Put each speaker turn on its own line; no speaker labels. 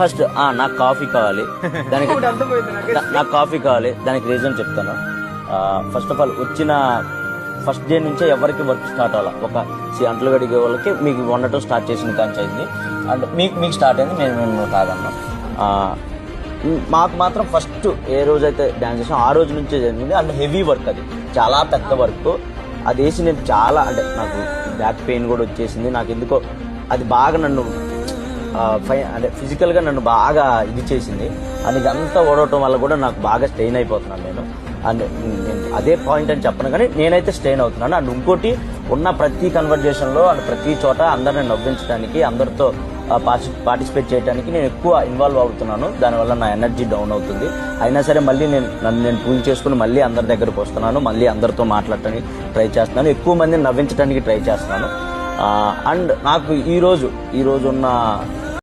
First నాకు coffee కావాలి, దానికి నాకు కాఫీ కావాలి, దానికి రీజన్ చెప్తాను. ఫస్ట్ ఆఫ్ ఆల్ వచ్చిన ఫస్ట్ డే నుంచే ఎవరికి వర్క్ స్టార్ట్ అవ్వాలి. ఒక అంటలు గడిగే వాళ్ళకి మీకు వండటం స్టార్ట్ చేసిన కాంచి అయింది, అండ్ మీకు స్టార్ట్ అయింది, మేము కాదన్నాం. మాకు మాత్రం ఫస్ట్ ఏ రోజైతే డ్యాన్స్ చేసాం ఆ రోజు నుంచే జరిగింది. అండ్ హెవీ వర్క్, అది చాలా పెద్ద వర్క్. అది వేసి నేను చాలా అంటే నాకు బ్యాక్ పెయిన్ కూడా వచ్చేసింది. నాకు ఎందుకో అది బాగా నన్ను అంటే ఫిజికల్గా నన్ను బాగా ఇది చేసింది. అండ్ ఇదంతా ఓడవటం వల్ల కూడా నాకు బాగా స్ట్రెయిన్ అయిపోతున్నాను నేను. అండ్ అదే పాయింట్ అని చెప్పను కానీ నేనైతే స్ట్రెయిన్ అవుతున్నాను. అండ్ ఇంకోటి ఉన్న ప్రతి కన్వర్జేషన్లో అండ్ ప్రతి చోట అందరిని నవ్వించడానికి, అందరితో పార్టిసిపేట్ చేయడానికి నేను ఎక్కువ ఇన్వాల్వ్ అవుతున్నాను. దానివల్ల నా ఎనర్జీ డౌన్ అవుతుంది. అయినా సరే మళ్ళీ నేను పూల్ చేసుకుని మళ్ళీ అందరి దగ్గరకు వస్తున్నాను, మళ్ళీ అందరితో మాట్లాడటానికి ట్రై చేస్తున్నాను, ఎక్కువ మందిని నవ్వించడానికి ట్రై చేస్తున్నాను. అండ్ నాకు ఈ రోజు ఉన్న